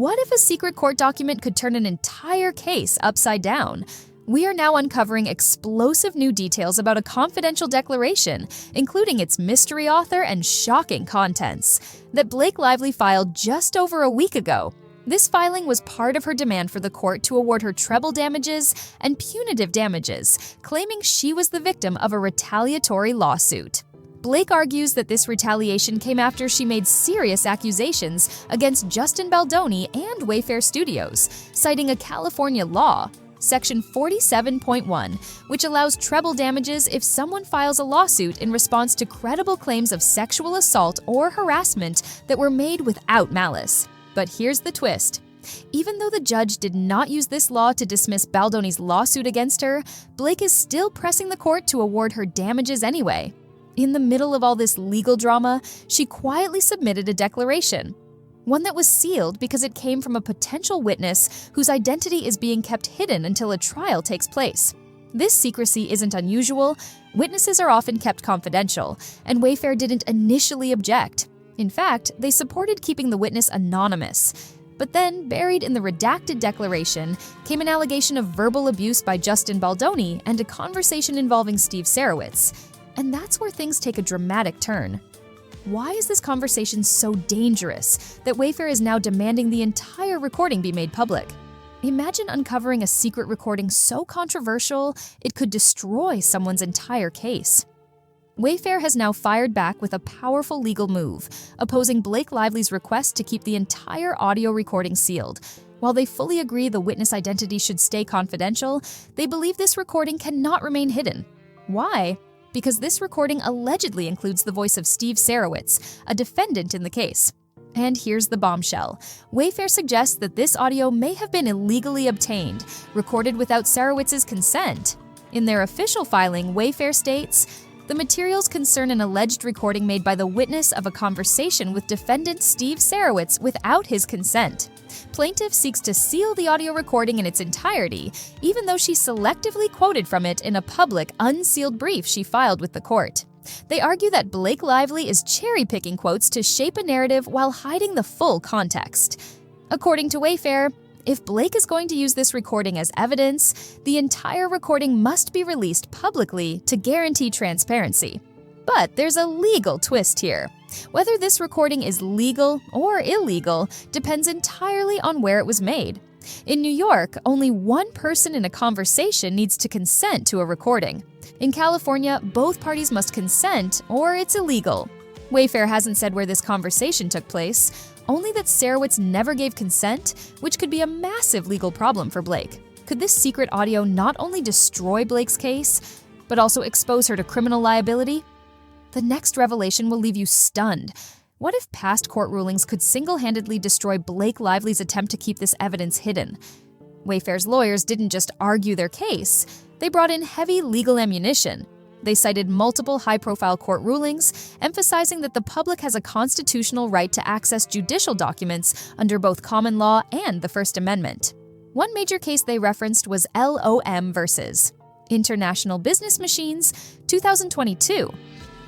What if a secret court document could turn an entire case upside down? We are now uncovering explosive new details about a confidential declaration, including its mystery author and shocking contents, that Blake Lively filed just over a week ago. This filing was part of her demand for the court to award her treble damages and punitive damages, claiming she was the victim of a retaliatory lawsuit. Blake argues that this retaliation came after she made serious accusations against Justin Baldoni and Wayfair Studios, citing a California law, Section 47.1, which allows treble damages if someone files a lawsuit in response to credible claims of sexual assault or harassment that were made without malice. But here's the twist. Even though the judge did not use this law to dismiss Baldoni's lawsuit against her, Blake is still pressing the court to award her damages anyway. In the middle of all this legal drama, she quietly submitted a declaration, one that was sealed because it came from a potential witness whose identity is being kept hidden until a trial takes place. This secrecy isn't unusual. Witnesses are often kept confidential, and Wayfair didn't initially object. In fact, they supported keeping the witness anonymous. But then, buried in the redacted declaration, came an allegation of verbal abuse by Justin Baldoni and a conversation involving Steve Sarowitz. And that's where things take a dramatic turn. Why is this conversation so dangerous that Wayfair is now demanding the entire recording be made public? Imagine uncovering a secret recording so controversial it could destroy someone's entire case. Wayfair has now fired back with a powerful legal move, opposing Blake Lively's request to keep the entire audio recording sealed. While they fully agree the witness identity should stay confidential, they believe this recording cannot remain hidden. Why? Because this recording allegedly includes the voice of Steve Sarowitz, a defendant in the case. And here's the bombshell. Wayfair suggests that this audio may have been illegally obtained, recorded without Sarowitz's consent. In their official filing, Wayfair states, "The materials concern an alleged recording made by the witness of a conversation with defendant Steve Sarowitz without his consent. Plaintiff seeks to seal the audio recording in its entirety, even though she selectively quoted from it in a public, unsealed brief she filed with the court." They argue that Blake Lively is cherry-picking quotes to shape a narrative while hiding the full context. According to Wayfair, if Blake is going to use this recording as evidence, the entire recording must be released publicly to guarantee transparency. But there's a legal twist here. Whether this recording is legal or illegal depends entirely on where it was made. In New York, only one person in a conversation needs to consent to a recording. In California, both parties must consent or it's illegal. Wayfair hasn't said where this conversation took place, only that Sarowitz never gave consent, which could be a massive legal problem for Blake. Could this secret audio not only destroy Blake's case, but also expose her to criminal liability? The next revelation will leave you stunned. What if past court rulings could single-handedly destroy Blake Lively's attempt to keep this evidence hidden? Wayfair's lawyers didn't just argue their case, they brought in heavy legal ammunition. They cited multiple high-profile court rulings, emphasizing that the public has a constitutional right to access judicial documents under both common law and the First Amendment. One major case they referenced was LOM versus International Business Machines, 2022.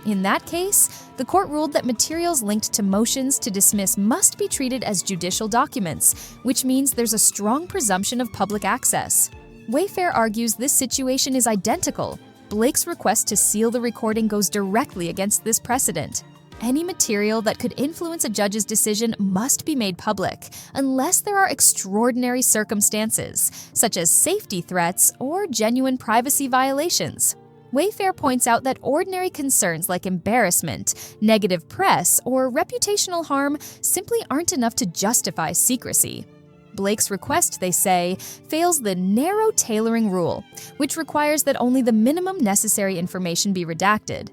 In that case, the court ruled that materials linked to motions to dismiss must be treated as judicial documents, which means there's a strong presumption of public access. Wayfair argues this situation is identical. Blake's request to seal the recording goes directly against this precedent. Any material that could influence a judge's decision must be made public, unless there are extraordinary circumstances, such as safety threats or genuine privacy violations. Wayfair points out that ordinary concerns like embarrassment, negative press, or reputational harm simply aren't enough to justify secrecy. Blake's request, they say, fails the narrow tailoring rule, which requires that only the minimum necessary information be redacted.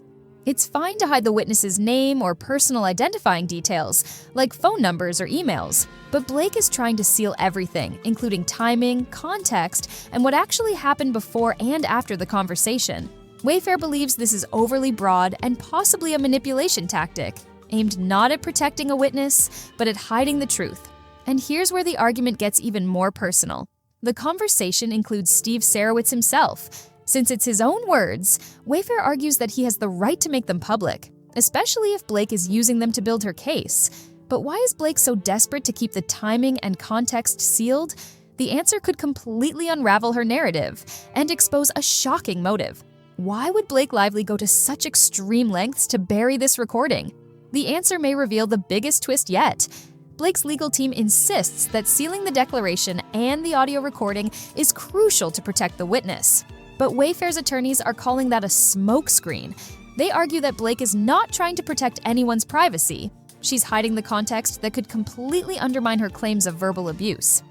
It's fine to hide the witness's name or personal identifying details, like phone numbers or emails, but Blake is trying to seal everything, including timing, context, and what actually happened before and after the conversation. Wayfair believes this is overly broad and possibly a manipulation tactic, aimed not at protecting a witness, but at hiding the truth. And here's where the argument gets even more personal. The conversation includes Steve Sarowitz himself. Since it's his own words, Wayfair argues that he has the right to make them public, especially if Blake is using them to build her case. But why is Blake so desperate to keep the timing and context sealed? The answer could completely unravel her narrative and expose a shocking motive. Why would Blake Lively go to such extreme lengths to bury this recording? The answer may reveal the biggest twist yet. Blake's legal team insists that sealing the declaration and the audio recording is crucial to protect the witness. But Wayfair's attorneys are calling that a smokescreen. They argue that Blake is not trying to protect anyone's privacy. She's hiding the context that could completely undermine her claims of verbal abuse.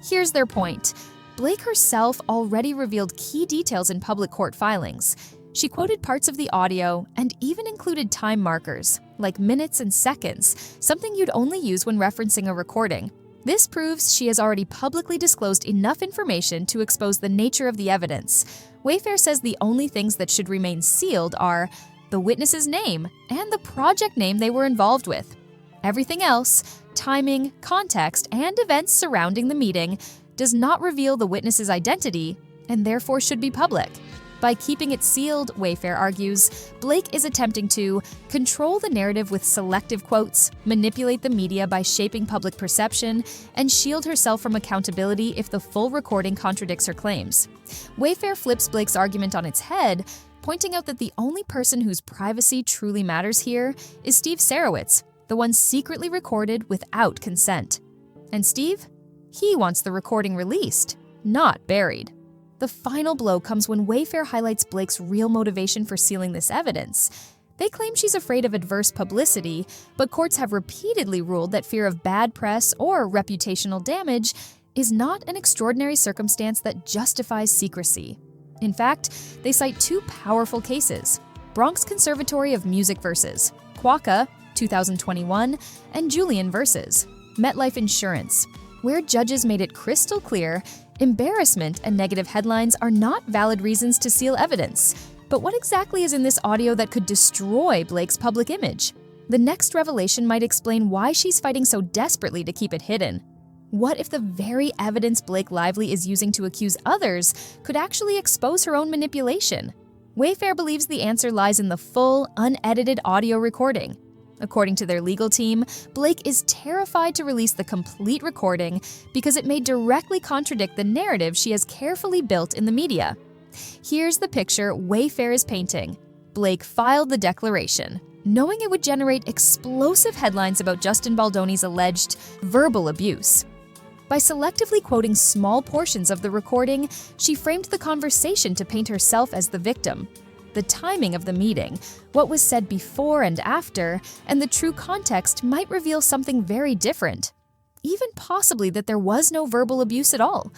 Here's their point. Blake herself already revealed key details in public court filings. She quoted parts of the audio and even included time markers, like minutes and seconds, something you'd only use when referencing a recording. This proves she has already publicly disclosed enough information to expose the nature of the evidence. Wayfair says the only things that should remain sealed are the witness's name and the project name they were involved with. Everything else, timing, context, and events surrounding the meeting, does not reveal the witness's identity and therefore should be public. By keeping it sealed, Wayfair argues, Blake is attempting to control the narrative with selective quotes, manipulate the media by shaping public perception, and shield herself from accountability if the full recording contradicts her claims. Wayfair flips Blake's argument on its head, pointing out that the only person whose privacy truly matters here is Steve Sarowitz, the one secretly recorded without consent. And Steve? He wants the recording released, not buried. The final blow comes when Wayfair highlights Blake's real motivation for sealing this evidence. They claim she's afraid of adverse publicity, but courts have repeatedly ruled that fear of bad press or reputational damage is not an extraordinary circumstance that justifies secrecy. In fact, they cite two powerful cases: Bronx Conservatory of Music vs. Quokka, 2021, and Julian vs. MetLife Insurance, where judges made it crystal clear embarrassment and negative headlines are not valid reasons to seal evidence. But what exactly is in this audio that could destroy Blake's public image? The next revelation might explain why she's fighting so desperately to keep it hidden. What if the very evidence Blake Lively is using to accuse others could actually expose her own manipulation? Wayfair believes the answer lies in the full, unedited audio recording. According to their legal team, Blake is terrified to release the complete recording because it may directly contradict the narrative she has carefully built in the media. Here's the picture Wayfair is painting. Blake filed the declaration, knowing it would generate explosive headlines about Justin Baldoni's alleged verbal abuse. By selectively quoting small portions of the recording, she framed the conversation to paint herself as the victim. The timing of the meeting, what was said before and after, and the true context might reveal something very different. Even possibly that there was no verbal abuse at all.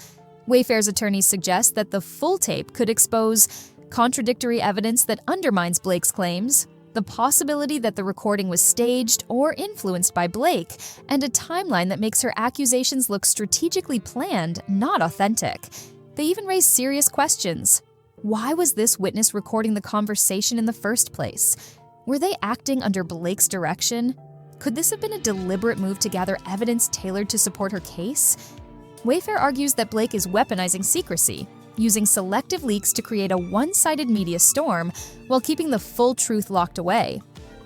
Wayfair's attorneys suggest that the full tape could expose contradictory evidence that undermines Blake's claims, the possibility that the recording was staged or influenced by Blake, and a timeline that makes her accusations look strategically planned, not authentic. They even raise serious questions. Why was this witness recording the conversation in the first place? Were they acting under Blake's direction? Could this have been a deliberate move to gather evidence tailored to support her case? Wayfair argues that Blake is weaponizing secrecy, using selective leaks to create a one-sided media storm while keeping the full truth locked away.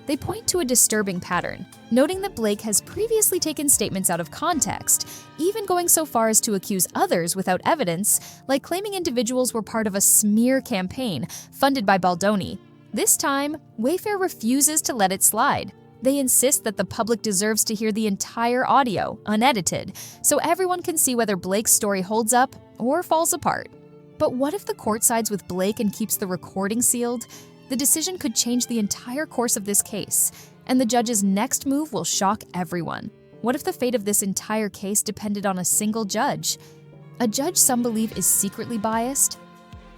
They point to a disturbing pattern, noting that Blake has previously taken statements out of context, even going so far as to accuse others without evidence, like claiming individuals were part of a smear campaign funded by Baldoni. This time, Wayfair refuses to let it slide. They insist that the public deserves to hear the entire audio, unedited, so everyone can see whether Blake's story holds up or falls apart. But what if the court sides with Blake and keeps the recording sealed? The decision could change the entire course of this case, and the judge's next move will shock everyone. What if the fate of this entire case depended on a single judge? A judge some believe is secretly biased?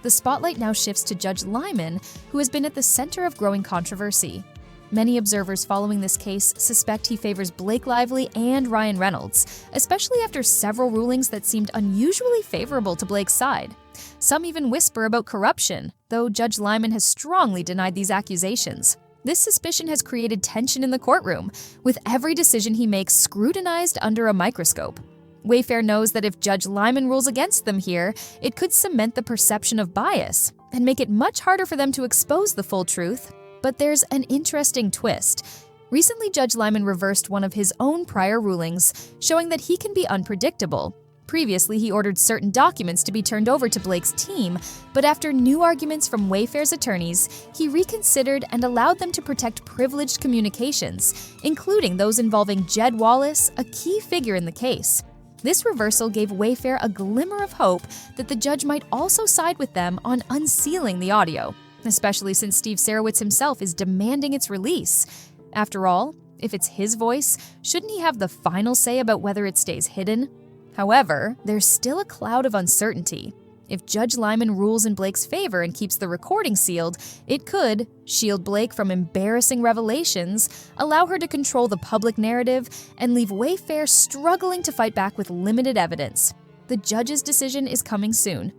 The spotlight now shifts to Judge Lyman, who has been at the center of growing controversy. Many observers following this case suspect he favors Blake Lively and Ryan Reynolds, especially after several rulings that seemed unusually favorable to Blake's side. Some even whisper about corruption, though Judge Lyman has strongly denied these accusations. This suspicion has created tension in the courtroom, with every decision he makes scrutinized under a microscope. Wayfair knows that if Judge Lyman rules against them here, it could cement the perception of bias and make it much harder for them to expose the full truth. But there's an interesting twist. Recently, Judge Lyman reversed one of his own prior rulings, showing that he can be unpredictable. Previously, he ordered certain documents to be turned over to Blake's team, but after new arguments from Wayfair's attorneys, he reconsidered and allowed them to protect privileged communications, including those involving Jed Wallace, a key figure in the case. This reversal gave Wayfair a glimmer of hope that the judge might also side with them on unsealing the audio, especially since Steve Sarowitz himself is demanding its release. After all, if it's his voice, shouldn't he have the final say about whether it stays hidden? However, there's still a cloud of uncertainty. If Judge Lyman rules in Blake's favor and keeps the recording sealed, it could shield Blake from embarrassing revelations, allow her to control the public narrative, and leave Wayfair struggling to fight back with limited evidence. The judge's decision is coming soon.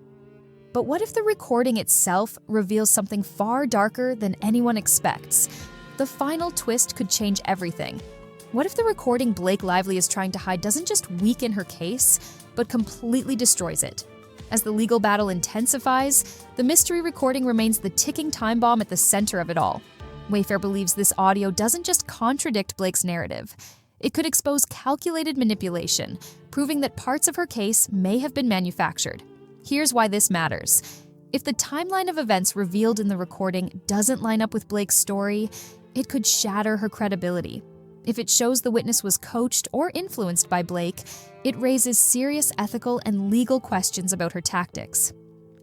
But what if the recording itself reveals something far darker than anyone expects? The final twist could change everything. What if the recording Blake Lively is trying to hide doesn't just weaken her case, but completely destroys it? As the legal battle intensifies, the mystery recording remains the ticking time bomb at the center of it all. Wayfair believes this audio doesn't just contradict Blake's narrative. It could expose calculated manipulation, proving that parts of her case may have been manufactured. Here's why this matters. If the timeline of events revealed in the recording doesn't line up with Blake's story, it could shatter her credibility. If it shows the witness was coached or influenced by Blake, it raises serious ethical and legal questions about her tactics.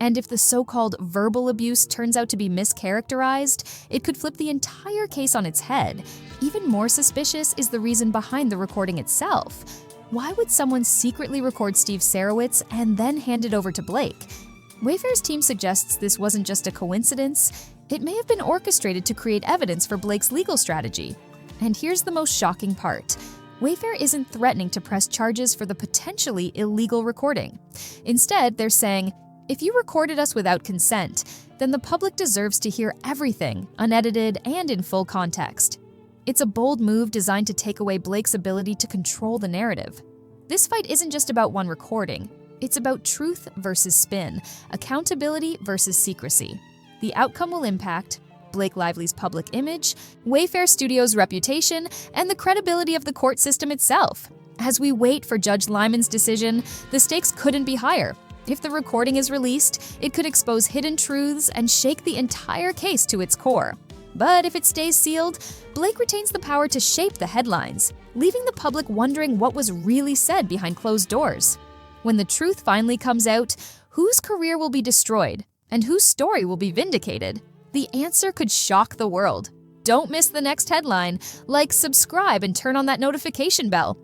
And if the so-called verbal abuse turns out to be mischaracterized, it could flip the entire case on its head. Even more suspicious is the reason behind the recording itself. Why would someone secretly record Steve Sarowitz and then hand it over to Blake? Wayfair's team suggests this wasn't just a coincidence. It may have been orchestrated to create evidence for Blake's legal strategy. And here's the most shocking part. Wayfair isn't threatening to press charges for the potentially illegal recording. Instead, they're saying, if you recorded us without consent, then the public deserves to hear everything, unedited and in full context. It's a bold move designed to take away Blake's ability to control the narrative. This fight isn't just about one recording. It's about truth versus spin, accountability versus secrecy. The outcome will impact Blake Lively's public image, Wayfair Studios' reputation, and the credibility of the court system itself. As we wait for Judge Lyman's decision, the stakes couldn't be higher. If the recording is released, it could expose hidden truths and shake the entire case to its core. But if it stays sealed, Blake retains the power to shape the headlines, leaving the public wondering what was really said behind closed doors. When the truth finally comes out, whose career will be destroyed and whose story will be vindicated? The answer could shock the world. Don't miss the next headline. Like, subscribe, and turn on that notification bell.